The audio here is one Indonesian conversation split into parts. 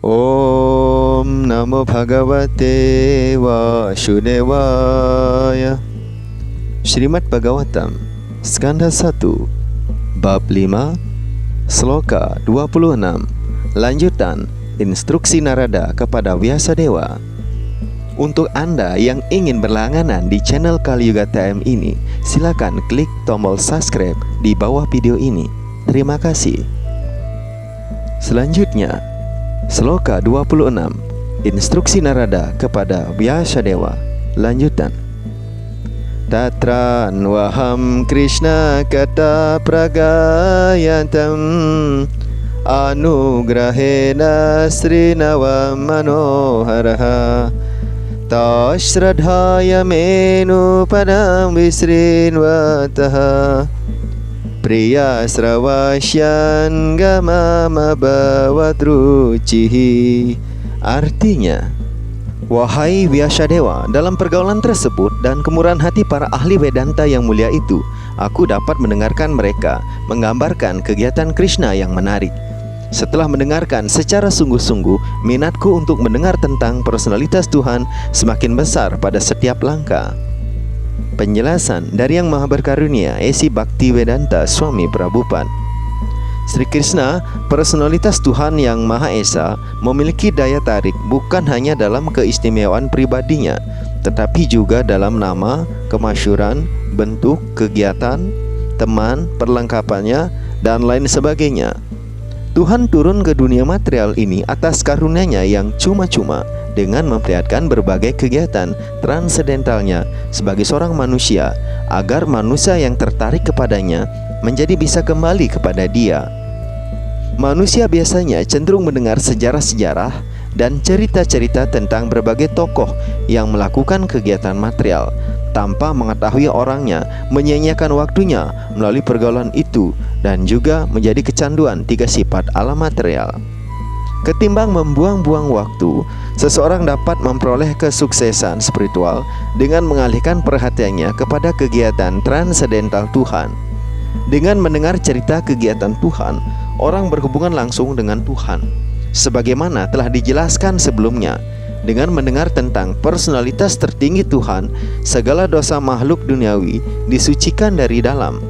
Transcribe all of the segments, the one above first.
Om Namo Bhagavate Vasudevaya. Srimad Bhagavatam Skanda 1 Bab 5 Sloka 26. Lanjutan instruksi Narada kepada Vyasadeva. Untuk Anda yang ingin berlangganan di channel Kaliyuga TM ini, silakan klik tombol subscribe di bawah video ini. Terima kasih. Selanjutnya, Sloka 26. Instruksi Narada kepada Vyasadeva. Lanjutan. Tatra nwaham Krishna kata pragayantam anugrahena srinavam manoharaha tasradhaya menu padam visrinvataha priya sravasyan gamama bhavatrucihi. Artinya, wahai Vyasadeva, dalam pergaulan tersebut dan kemurahan hati para ahli Vedanta yang mulia itu, aku dapat mendengarkan mereka menggambarkan kegiatan Krishna yang menarik. Setelah mendengarkan secara sungguh-sungguh, minatku untuk mendengar tentang personalitas Tuhan semakin besar pada setiap langkah. Penjelasan dari Yang Maha Berkarunia Esi Bhaktivedanta Swami Prabhupada. Sri Krishna, personalitas Tuhan yang Maha Esa, memiliki daya tarik bukan hanya dalam keistimewaan pribadinya, tetapi juga dalam nama, kemasyhuran, bentuk, kegiatan, teman, perlengkapannya, dan lain sebagainya. Tuhan turun ke dunia material ini atas karunia-Nya yang cuma-cuma dengan memperlihatkan berbagai kegiatan transendentalnya sebagai seorang manusia, agar manusia yang tertarik kepadanya menjadi bisa kembali kepada Dia. Manusia biasanya cenderung mendengar sejarah-sejarah dan cerita-cerita tentang berbagai tokoh yang melakukan kegiatan material tanpa mengetahui orangnya, menyia-nyiakan waktunya melalui pergaulan itu, dan juga menjadi kecanduan 3 sifat alam material. Ketimbang membuang-buang waktu, seseorang dapat memperoleh kesuksesan spiritual dengan mengalihkan perhatiannya kepada kegiatan transendental Tuhan. Dengan mendengar cerita kegiatan Tuhan, orang berhubungan langsung dengan Tuhan. Sebagaimana telah dijelaskan sebelumnya, dengan mendengar tentang personalitas tertinggi Tuhan, segala dosa makhluk duniawi disucikan dari dalam.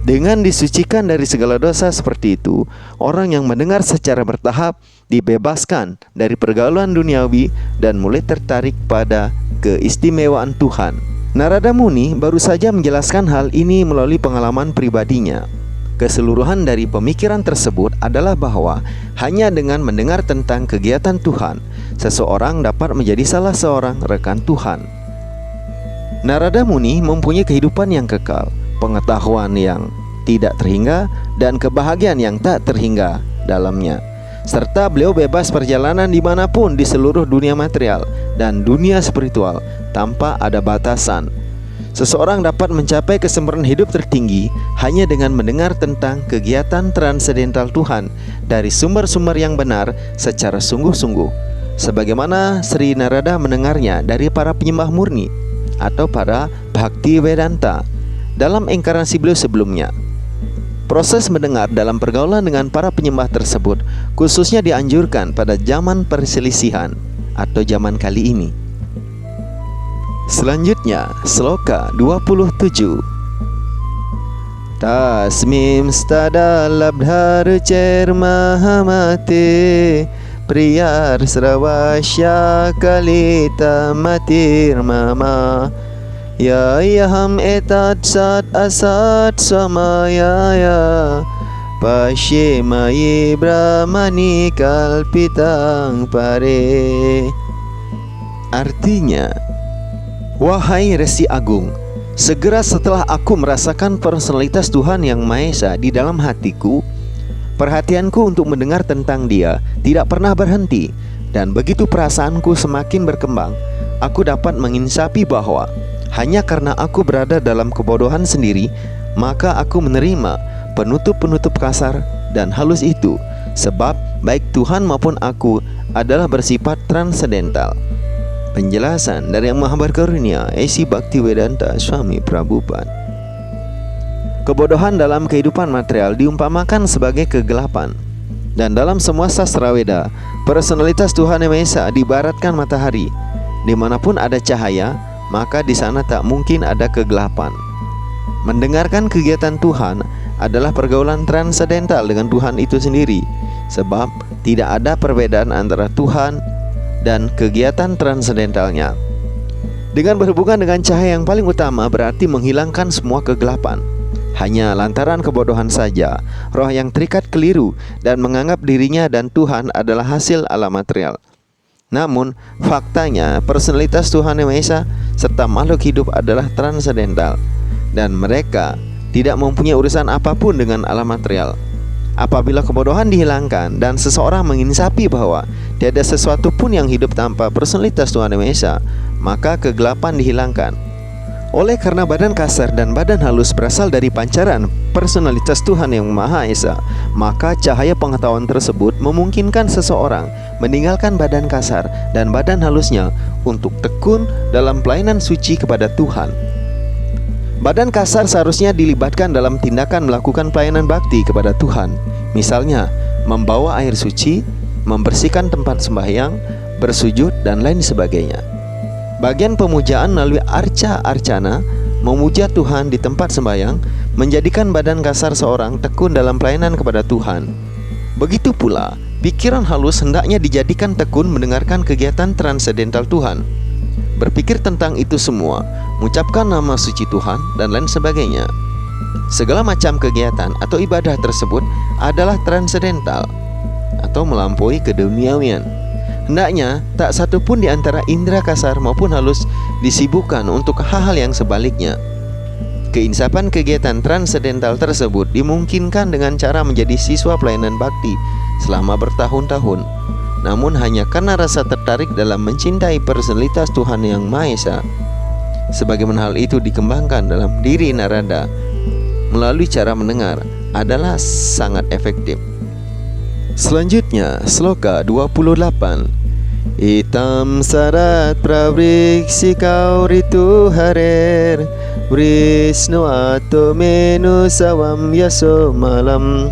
Dengan disucikan dari segala dosa seperti itu, orang yang mendengar secara bertahap dibebaskan dari pergaulan duniawi dan mulai tertarik pada keistimewaan Tuhan. Narada Muni baru saja menjelaskan hal ini melalui pengalaman pribadinya. Keseluruhan dari pemikiran tersebut adalah bahwa hanya dengan mendengar tentang kegiatan Tuhan, seseorang dapat menjadi salah seorang rekan Tuhan. Narada Muni mempunyai kehidupan yang kekal, pengetahuan yang tidak terhingga, dan kebahagiaan yang tak terhingga dalamnya. Serta beliau bebas perjalanan dimanapun di seluruh dunia material dan dunia spiritual tanpa ada batasan. Seseorang dapat mencapai kesempurnaan hidup tertinggi hanya dengan mendengar tentang kegiatan transendental Tuhan dari sumber-sumber yang benar secara sungguh-sungguh, sebagaimana Sri Narada mendengarnya dari para penyembah murni atau para Bhakti Vedanta dalam inkarnasi beliau sebelumnya. Proses mendengar dalam pergaulan dengan para penyembah tersebut khususnya dianjurkan pada zaman perselisihan atau zaman kali ini. Selanjutnya, Sloka 27. Tasmim stada labdhar cermahamate priyar sravasya kalita matir mama yayaham etat sat asat swamayaya pasyemayi brahmani kalpitang pare. Artinya, wahai Resi Agung, segera setelah aku merasakan personalitas Tuhan yang Maha Esa di dalam hatiku, perhatianku untuk mendengar tentang Dia tidak pernah berhenti. Dan begitu perasaanku semakin berkembang, aku dapat menginsapi bahwa hanya karena aku berada dalam kebodohan sendiri, maka aku menerima penutup-penutup kasar dan halus itu, sebab baik Tuhan maupun aku adalah bersifat transendental. Penjelasan dari Yang Maha Berkarunia Esi Bhaktivedanta Swami Prabhupada. Kebodohan dalam kehidupan material diumpamakan sebagai kegelapan. Dan dalam semua sastra Weda, Personalitas Tuhan Yang Maha Esa diibaratkan matahari. Dimanapun ada cahaya, maka di sana tak mungkin ada kegelapan. Mendengarkan kegiatan Tuhan adalah pergaulan transendental dengan Tuhan itu sendiri, sebab tidak ada perbedaan antara Tuhan dan kegiatan transendentalnya. Dengan berhubungan dengan cahaya yang paling utama berarti menghilangkan semua kegelapan. Hanya lantaran kebodohan saja, roh yang terikat keliru dan menganggap dirinya dan Tuhan adalah hasil alam material. Namun, faktanya personalitas Tuhan Yang Maha Esa serta makhluk hidup adalah transendental, dan mereka tidak mempunyai urusan apapun dengan alam material. Apabila kebodohan dihilangkan dan seseorang menginsapi bahwa tiada sesuatu pun yang hidup tanpa personalitas Tuhan Yang Maha Esa, maka kegelapan dihilangkan. Oleh karena badan kasar dan badan halus berasal dari pancaran personalitas Tuhan Yang Maha Esa, maka cahaya pengetahuan tersebut memungkinkan seseorang meninggalkan badan kasar dan badan halusnya untuk tekun dalam pelayanan suci kepada Tuhan. Badan kasar seharusnya dilibatkan dalam tindakan melakukan pelayanan bakti kepada Tuhan, misalnya membawa air suci, membersihkan tempat sembahyang, bersujud, dan lain sebagainya. Bagian pemujaan melalui arca-arcana, memuja Tuhan di tempat sembahyang, menjadikan badan kasar seorang tekun dalam pelayanan kepada Tuhan. Begitu pula, pikiran halus hendaknya dijadikan tekun mendengarkan kegiatan transendental Tuhan, berpikir tentang itu semua, mengucapkan nama suci Tuhan, dan lain sebagainya. Segala macam kegiatan atau ibadah tersebut adalah transendental atau melampaui keduniawian. Hendaknya tak satu pun di antara indera kasar maupun halus disibukkan untuk hal-hal yang sebaliknya. Keinsapan kegiatan transendental tersebut dimungkinkan dengan cara menjadi siswa pelayanan bakti selama bertahun-tahun, namun hanya karena rasa tertarik dalam mencintai personalitas Tuhan Yang Maha Esa. Sebagaimana hal itu dikembangkan dalam diri Narada melalui cara mendengar adalah sangat efektif. Selanjutnya, sloka 28. Itam sarat pravriksi kau ritu harer Vrisnu ato menu sawam yaso malam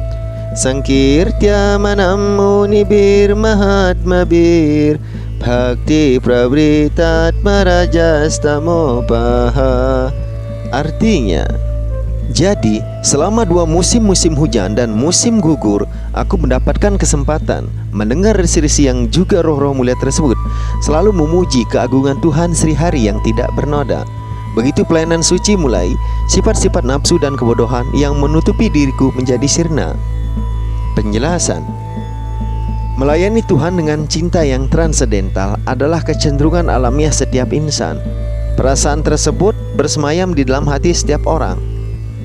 Sankirtya manam munibir mahatma bir Bhakti pravritat marajastamo paha. Artinya, jadi selama 2 musim hujan dan musim gugur, aku mendapatkan kesempatan mendengar risi-risi yang juga roh-roh mulia tersebut selalu memuji keagungan Tuhan Sri Hari yang tidak bernoda. Begitu pelayanan suci mulai, sifat-sifat nafsu dan kebodohan yang menutupi diriku menjadi sirna. Penjelasan: melayani Tuhan dengan cinta yang transendental adalah kecenderungan alamiah setiap insan. Perasaan tersebut bersemayam di dalam hati setiap orang.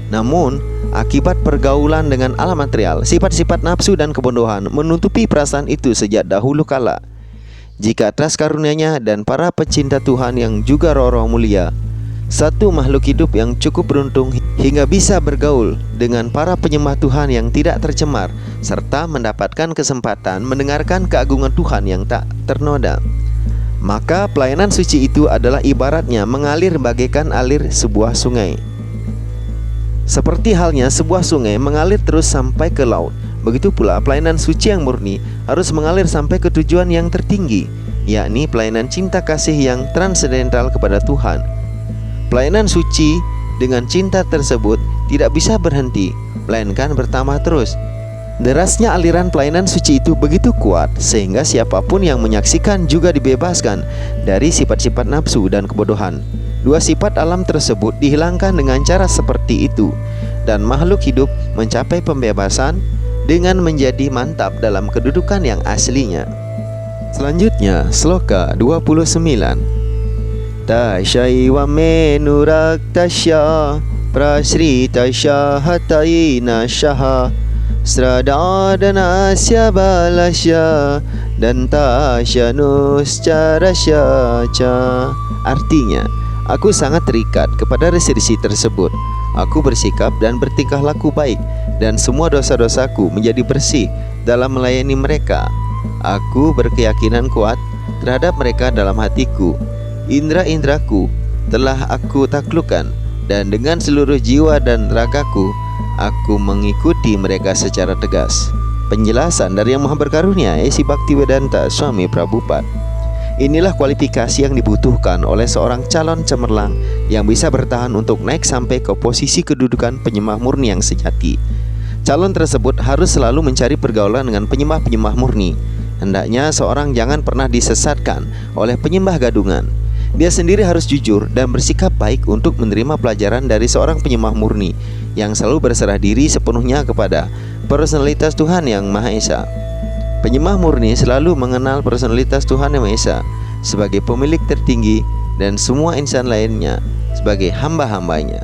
Namun, akibat pergaulan dengan alam material, sifat-sifat nafsu dan kebodohan menutupi perasaan itu sejak dahulu kala. Jika atas karunia-Nya dan para pecinta Tuhan yang juga roh-roh mulia, satu makhluk hidup yang cukup beruntung hingga bisa bergaul dengan para penyembah Tuhan yang tidak tercemar, serta mendapatkan kesempatan mendengarkan keagungan Tuhan yang tak ternoda, maka pelayanan suci itu adalah ibaratnya mengalir bagaikan alir sebuah sungai. Seperti halnya sebuah sungai mengalir terus sampai ke laut, begitu pula pelayanan suci yang murni harus mengalir sampai ke tujuan yang tertinggi, yakni pelayanan cinta kasih yang transendental kepada Tuhan. Pelayanan suci dengan cinta tersebut tidak bisa berhenti, melainkan bertambah terus. Derasnya aliran pelayanan suci itu begitu kuat sehingga siapapun yang menyaksikan juga dibebaskan dari sifat-sifat nafsu dan kebodohan. 2 sifat alam tersebut dihilangkan dengan cara seperti itu, dan makhluk hidup mencapai pembebasan dengan menjadi mantap dalam kedudukan yang aslinya. Selanjutnya, sloka 29. Tasyaiwa menuraktasya prasritasya hataina syaha Sradadanasya balasya dantasyanus carasya ca. Artinya, aku sangat terikat kepada risi-risi tersebut. Aku bersikap dan bertingkah laku baik, dan semua dosa-dosaku menjadi bersih dalam melayani mereka. Aku berkeyakinan kuat terhadap mereka dalam hatiku. Indra-indraku telah aku taklukkan, dan dengan seluruh jiwa dan ragaku aku mengikuti mereka secara tegas. Penjelasan dari Yang Maha Berkarunia A.C. Bhaktivedanta Swami Prabhupada. Inilah kualifikasi yang dibutuhkan oleh seorang calon cemerlang yang bisa bertahan untuk naik sampai ke posisi kedudukan penyembah murni yang sejati. Calon tersebut harus selalu mencari pergaulan dengan penyembah-penyembah murni. Hendaknya seorang jangan pernah disesatkan oleh penyembah gadungan. Dia sendiri harus jujur dan bersikap baik untuk menerima pelajaran dari seorang penyembah murni yang selalu berserah diri sepenuhnya kepada personalitas Tuhan Yang Maha Esa. Penyembah murni selalu mengenal personalitas Tuhan Yang Maha Esa sebagai pemilik tertinggi dan semua insan lainnya sebagai hamba-hambanya.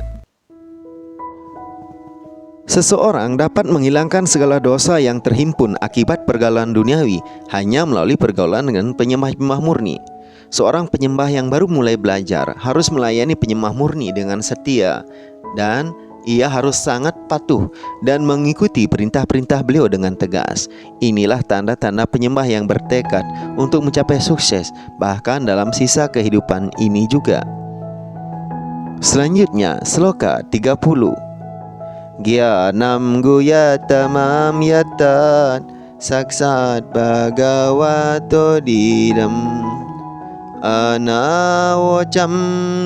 Seseorang dapat menghilangkan segala dosa yang terhimpun akibat pergaulan duniawi hanya melalui pergaulan dengan penyembah-penyembah murni. Seorang penyembah yang baru mulai belajar harus melayani penyembah murni dengan setia, dan ia harus sangat patuh dan mengikuti perintah-perintah beliau dengan tegas. Inilah tanda-tanda penyembah yang bertekad untuk mencapai sukses bahkan dalam sisa kehidupan ini juga. Selanjutnya, sloka 30. Gyanam guyatamam yatan saksat bhagavato didam anawocam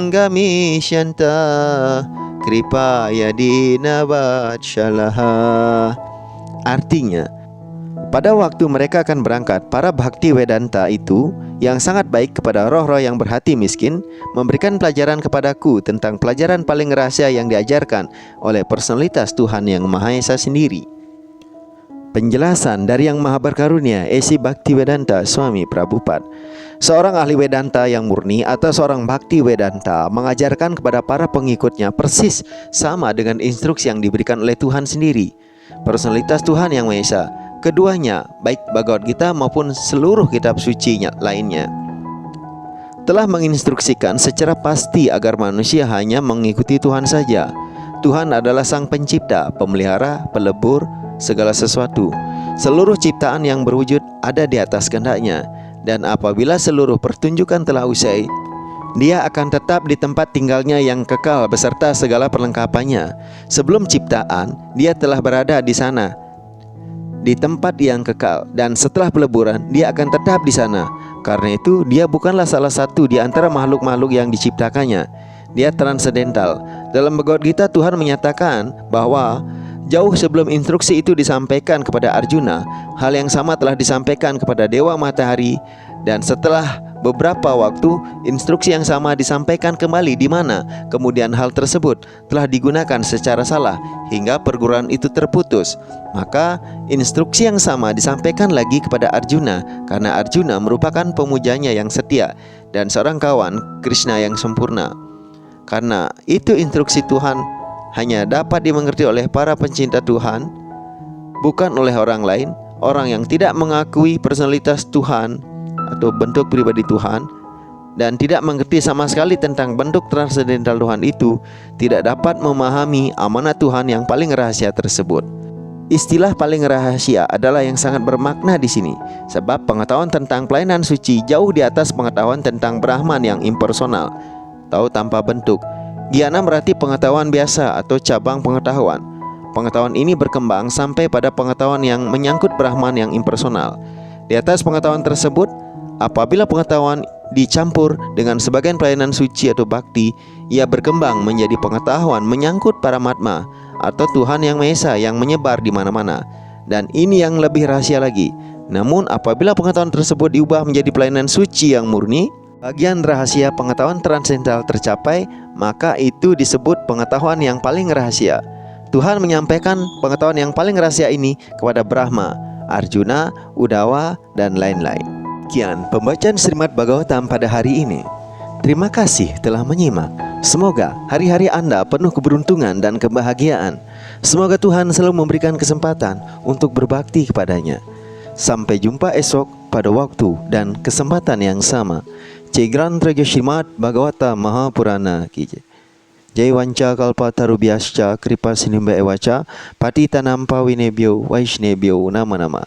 gamisyanta kripaya dinavatshalaha. Artinya, pada waktu mereka akan berangkat, para Bhaktivedanta itu yang sangat baik kepada roh-roh yang berhati miskin memberikan pelajaran kepadaku tentang pelajaran paling rahasia yang diajarkan oleh personalitas Tuhan Yang Maha Esa sendiri. Penjelasan dari Yang Maha Berkarunia A.C. Bhaktivedanta Swami Prabhupada. Seorang ahli Vedanta yang murni atau seorang Bhakti Vedanta mengajarkan kepada para pengikutnya persis sama dengan instruksi yang diberikan oleh Tuhan sendiri, personalitas Tuhan Yang Maha Esa. Keduanya, baik Bhagavad Gita maupun seluruh kitab suci lainnya, telah menginstruksikan secara pasti agar manusia hanya mengikuti Tuhan saja. Tuhan adalah Sang Pencipta, Pemelihara, Pelebur segala sesuatu. Seluruh ciptaan yang berwujud ada di atas kehendak-Nya, dan apabila seluruh pertunjukan telah usai, Dia akan tetap di tempat tinggalnya yang kekal beserta segala perlengkapannya. Sebelum ciptaan, Dia telah berada di sana, di tempat yang kekal, dan setelah peleburan Dia akan tetap di sana. Karena itu Dia bukanlah salah satu di antara makhluk-makhluk yang diciptakannya. Dia transendental. Dalam Bhagavad Gita, Tuhan menyatakan bahwa jauh sebelum instruksi itu disampaikan kepada Arjuna, hal yang sama telah disampaikan kepada Dewa Matahari, dan setelah beberapa waktu instruksi yang sama disampaikan kembali, di mana kemudian hal tersebut telah digunakan secara salah hingga perguruan itu terputus. Maka instruksi yang sama disampaikan lagi kepada Arjuna, karena Arjuna merupakan pemujanya yang setia dan seorang kawan Krishna yang sempurna. Karena itu instruksi Tuhan hanya dapat dimengerti oleh para pencinta Tuhan, bukan oleh orang lain. Orang yang tidak mengakui personalitas Tuhan atau bentuk pribadi Tuhan dan tidak mengerti sama sekali tentang bentuk transendental Tuhan itu tidak dapat memahami amanat Tuhan yang paling rahasia tersebut. Istilah paling rahasia adalah yang sangat bermakna di sini, sebab pengetahuan tentang pelayanan suci jauh di atas pengetahuan tentang Brahman yang impersonal, tahu tanpa bentuk. Gyana berarti pengetahuan biasa atau cabang pengetahuan. Pengetahuan ini berkembang sampai pada pengetahuan yang menyangkut Brahman yang impersonal. Di atas pengetahuan tersebut, apabila pengetahuan dicampur dengan sebagian pelayanan suci atau bakti, ia berkembang menjadi pengetahuan menyangkut Paramatma atau Tuhan Yang Maha Esa yang menyebar di mana-mana. Dan ini yang lebih rahasia lagi. Namun apabila pengetahuan tersebut diubah menjadi pelayanan suci yang murni, bagian rahasia pengetahuan transendental tercapai, maka itu disebut pengetahuan yang paling rahasia. Tuhan menyampaikan pengetahuan yang paling rahasia ini kepada Brahma, Arjuna, Udawa, dan lain-lain. Sekian pembacaan Srimad Bhagavatam pada hari ini. Terima kasih telah menyimak. Semoga hari-hari Anda penuh keberuntungan dan kebahagiaan. Semoga Tuhan selalu memberikan kesempatan untuk berbakti kepadanya. Sampai jumpa esok pada waktu dan kesempatan yang sama. Jai Grantraja Srimad Bhagavatam Mahapurana Ki Jai. Jai Wanca Kalpatarubhyascha Kripa Sinimba Ewacha Patitanam Pavinebhyo Vaishnebhyo Nama Nama.